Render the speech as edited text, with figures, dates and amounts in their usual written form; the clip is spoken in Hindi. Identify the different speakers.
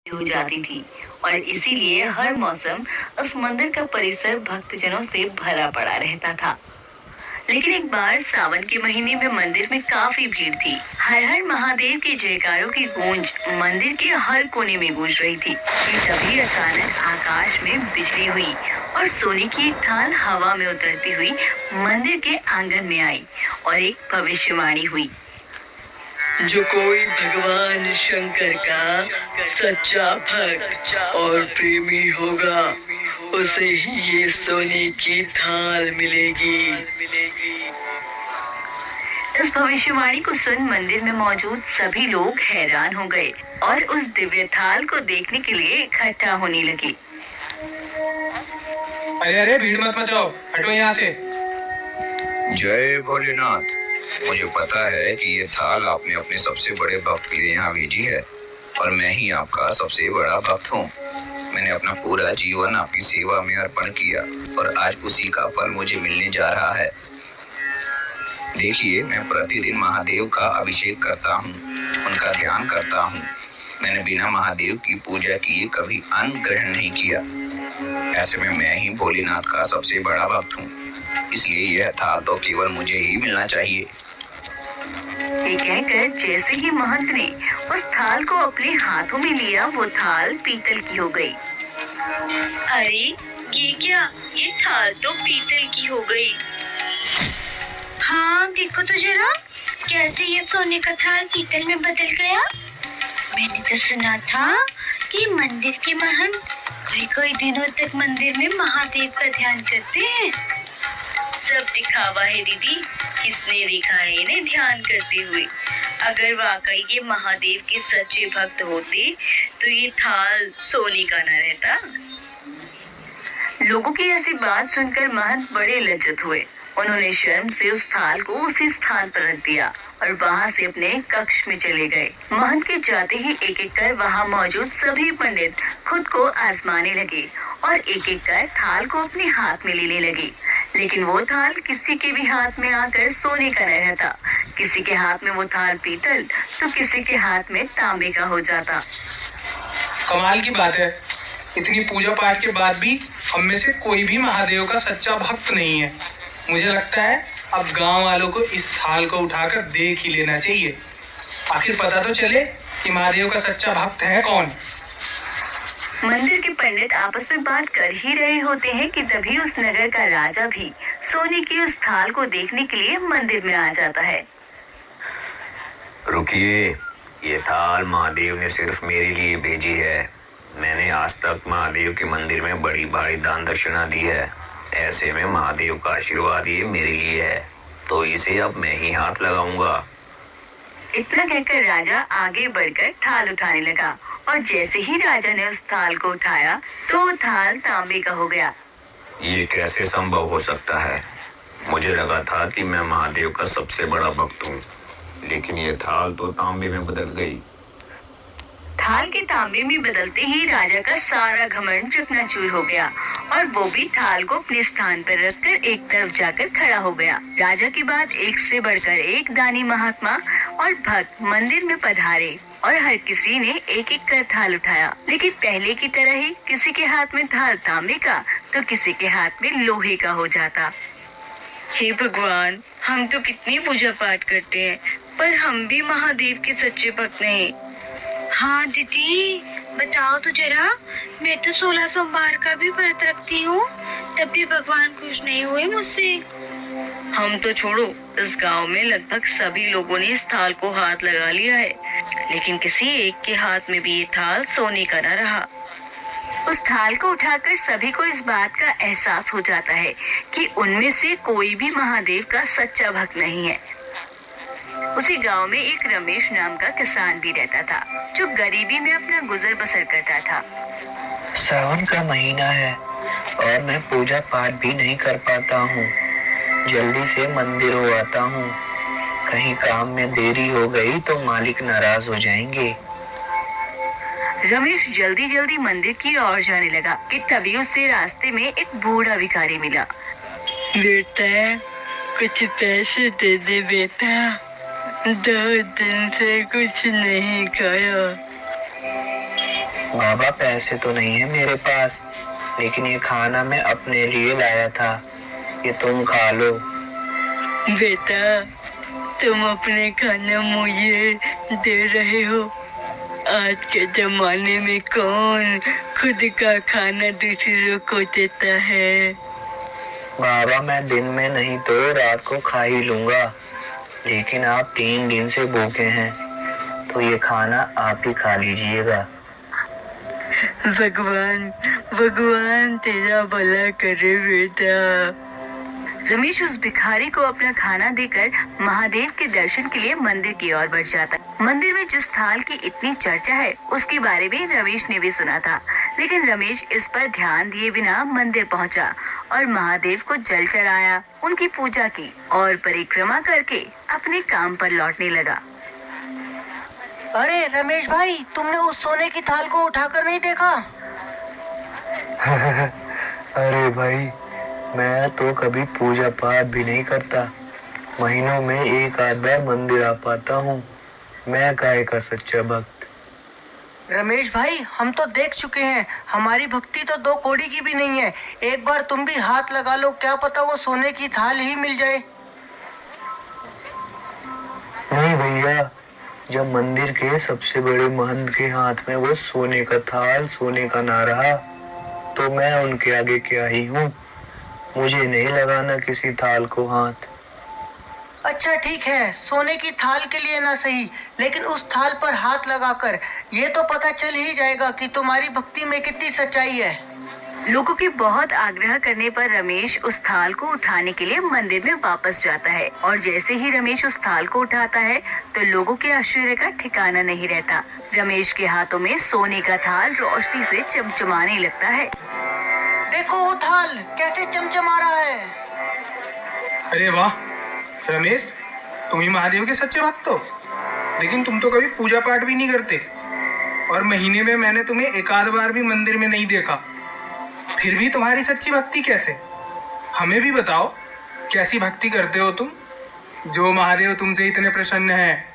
Speaker 1: हो जाती थी और इसीलिए हर मौसम उस मंदिर का परिसर भक्तजनों से भरा पड़ा रहता था। लेकिन एक बार सावन के महीने में मंदिर में काफी भीड़ थी। हर हर महादेव के जयकारों की गूंज मंदिर के हर कोने में गूंज रही थी कि तभी अचानक आकाश में बिजली हुई और सोने की एक थाल हवा में उतरती हुई मंदिर के आंगन में आई और एक भविष्यवाणी हुई।
Speaker 2: जो कोई भगवान शंकर का सच्चा भक्त और प्रेमी होगा उसे ही ये सोने की थाल मिलेगी।
Speaker 1: इस भविष्यवाणी को सुन मंदिर में मौजूद सभी लोग हैरान हो गए और उस दिव्य थाल को देखने के लिए इकट्ठा होने लगे।
Speaker 3: अरे अरे भीड़ मत मचाओ, हटो यहाँ से।
Speaker 4: जय भोलेनाथ। मुझे पता है कि ये थाल आपने अपने सबसे बड़े भक्त के लिए यहाँ भेजी है और मैं ही आपका सबसे बड़ा भक्त हूँ। मैंने अपना पूरा जीवन आपकी सेवा में अर्पण किया और आज उसी का फल मुझे मिलने जा रहा है। देखिए, मैं प्रतिदिन महादेव का अभिषेक करता हूँ, उनका ध्यान करता हूँ। मैंने बिना महादेव की पूजा किए कभी अन्न ग्रहण नहीं किया। ऐसे में मैं ही भोलेनाथ का सबसे बड़ा भक्त हूँ, इसलिए यह थाल तो केवल मुझे ही मिलना चाहिए।
Speaker 1: ये कहकर जैसे ही महंत ने उस थाल को अपने हाथों में लिया, वो थाल पीतल की हो गई।
Speaker 5: अरे ये क्या, ये थाल तो पीतल की हो गई। हाँ देखो तो जरा, कैसे ये सोने का थाल पीतल में बदल गया। मैंने तो सुना था कि मंदिर के महंत कई दिनों तक मंदिर में महादेव का ध्यान करते हैं। सब दिखावा है दीदी, किसने देखा है इन्हें ध्यान करते हुए। अगर वाकई ये महादेव के सच्चे भक्त होते तो ये थाल सोने का न रहता।
Speaker 1: लोगों की ऐसी बात सुनकर महंत बड़े लज्जित हुए। उन्होंने शर्म से उस थाल को उसी स्थान पर रख दिया और वहां से अपने कक्ष में चले गए। महंत के जाते ही एक एक कर वहां मौजूद सभी पंडित खुद को आजमाने लगे और एक एक कर थाल को अपने हाथ में लेने लगे। लेकिन वो थाल किसी के भी हाथ में आकर सोने का न रहता। किसी के हाथ में वो थाल पीतल तो किसी के हाथ में तांबे का हो जाता।
Speaker 3: कमाल की बात है, इतनी पूजा पाठ के बाद भी हम में से कोई भी महादेव का सच्चा भक्त नहीं है। मुझे लगता है अब गांव वालों को इस थाल को उठाकर देख ही लेना चाहिए, आखिर पता तो चले कि महादेव का सच्चा भक्त है कौन।
Speaker 1: मंदिर के पंडित आपस में बात कर ही रहे होते हैं कि तभी उस नगर का राजा भी सोने की उस थाल को देखने के लिए मंदिर में आ जाता है।
Speaker 4: रुकिए, ये थाल महादेव ने सिर्फ मेरे लिए भेजी है। मैंने आज तक महादेव के मंदिर में बड़ी भारी दान दक्षिणा दी है। ऐसे में महादेव का आशीर्वाद ये मेरे लिए है, तो इसे अब मैं ही हाथ लगाऊंगा।
Speaker 1: इतना कहकर राजा आगे बढ़कर थाल उठाने लगा और जैसे ही राजा ने उस थाल को उठाया तो वो थाल तांबे का हो गया।
Speaker 4: ये कैसे संभव हो सकता है? मुझे लगा था कि मैं महादेव का सबसे बड़ा भक्त हूँ, लेकिन ये थाल तो तांबे में बदल गई।
Speaker 1: थाल के तांबे में बदलते ही राजा का सारा घमंड चकनाचूर हो गया और वो भी थाल को अपने स्थान पर रखकर एक तरफ जाकर खड़ा हो गया। राजा के बाद एक से बढ़कर एक दानी महात्मा और भक्त मंदिर में पधारे और हर किसी ने एक एक कर थाल उठाया। लेकिन पहले की तरह ही किसी के हाथ में थाल तांबे का तो किसी के हाथ में लोहे का हो जाता।
Speaker 5: हे भगवान, हम तो कितनी पूजा पाठ करते हैं पर हम भी महादेव के सच्चे भक्त नहीं। हाँ दीदी बताओ तो जरा, मैं तो 16 सोमवार का भी व्रत रखती हूँ, तब भी भगवान खुश नहीं हुए मुझसे।
Speaker 1: हम तो छोड़ो, इस गांव में लगभग सभी लोगों ने इस थाल को हाथ लगा लिया है, लेकिन किसी एक के हाथ में भी ये थाल सोने का न रहा। उस थाल को उठाकर सभी को इस बात का एहसास हो जाता है कि उनमें से कोई भी महादेव का सच्चा भक्त नहीं है। उसी गांव में एक रमेश नाम का किसान भी रहता था, जो गरीबी में अपना गुजर बसर करता था।
Speaker 6: सावन का महीना है और मैं पूजा पाठ भी नहीं कर पाता हूँ। जल्दी से मंदिर हो आता हूँ, कहीं काम में देरी हो गई तो मालिक नाराज हो जाएंगे।
Speaker 1: रमेश जल्दी जल्दी मंदिर की ओर जाने लगा कि तभी उसे रास्ते में एक बूढ़ा भिखारी मिला।
Speaker 2: बेटा, कुछ पैसे दे दे बेटा, 2 दिन से कुछ नहीं खाया।
Speaker 6: बाबा पैसे तो नहीं है मेरे पास, लेकिन ये खाना मैं अपने लिए लाया था, ये तुम खा लो।
Speaker 2: बेटा, तुम अपने खाना मुझे दे रहे हो? आज के जमाने में कौन खुद का खाना दूसरों को देता है?
Speaker 6: बाबा, मैं दिन में नहीं तो रात को खा ही लूंगा, लेकिन आप 3 दिन से भूखे हैं, तो ये खाना आप ही खा लीजिएगा।
Speaker 2: भगवान भगवान तेरा भला करे बेटा।
Speaker 1: रमेश उस भिखारी को अपना खाना देकर महादेव के दर्शन के लिए मंदिर की ओर बढ़ जाता है। मंदिर में जिस थाल की इतनी चर्चा है उसके बारे में रमेश ने भी सुना था, लेकिन रमेश इस पर ध्यान दिए बिना मंदिर पहुंचा और महादेव को जल चढ़ाया, उनकी पूजा की और परिक्रमा करके अपने काम पर लौटने लगा।
Speaker 7: अरे रमेश भाई, तुमने उस सोने की थाल को उठाकर नहीं देखा?
Speaker 6: अरे भाई, मैं तो कभी पूजा पाठ भी नहीं करता, महीनों में एक आध बार मंदिर आ पाता हूँ। मैं काहे का सच्चा भक्त।
Speaker 7: रमेश भाई, हम तो देख चुके हैं, हमारी भक्ति तो 2 कौड़ी की भी नहीं है। एक बार तुम भी हाथ लगा लो, क्या पता वो सोने की थाल ही मिल जाए।
Speaker 6: नहीं भैया, जब मंदिर के सबसे बड़े महंत के हाथ में वो सोने का थाल, सोने का ना रहा, तो मैं उनके आगे क्या ही हूँ। मुझे नहीं लगाना किसी थाल को हाथ।
Speaker 7: अच्छा ठीक है, सोने की थाल के लिए ना सही, लेकिन उस थाल पर हाथ लगाकर ये तो पता चल ही जाएगा कि तुम्हारी भक्ति में कितनी सच्चाई है।
Speaker 1: लोगों के बहुत आग्रह करने पर रमेश उस थाल को उठाने के लिए मंदिर में वापस जाता है और जैसे ही रमेश उस थाल को उठाता है तो लोगों के आश्चर्य का ठिकाना नहीं रहता। रमेश के हाथों में सोने का थाल रोशनी से चमचमाने लगता है।
Speaker 7: देखो वो थाल कैसे चमचमा रहा है।
Speaker 3: अरे वाह रमेश, तुम ही महादेव के सच्चे भक्त हो, लेकिन तुम तो कभी पूजा पाठ भी नहीं करते और महीने में मैंने तुम्हें एक आध बार भी मंदिर में नहीं देखा। फिर भी तुम्हारी सच्ची भक्ति कैसे? हमें भी बताओ, कैसी भक्ति करते हो तुम, जो महादेव तुमसे इतने प्रसन्न हैं?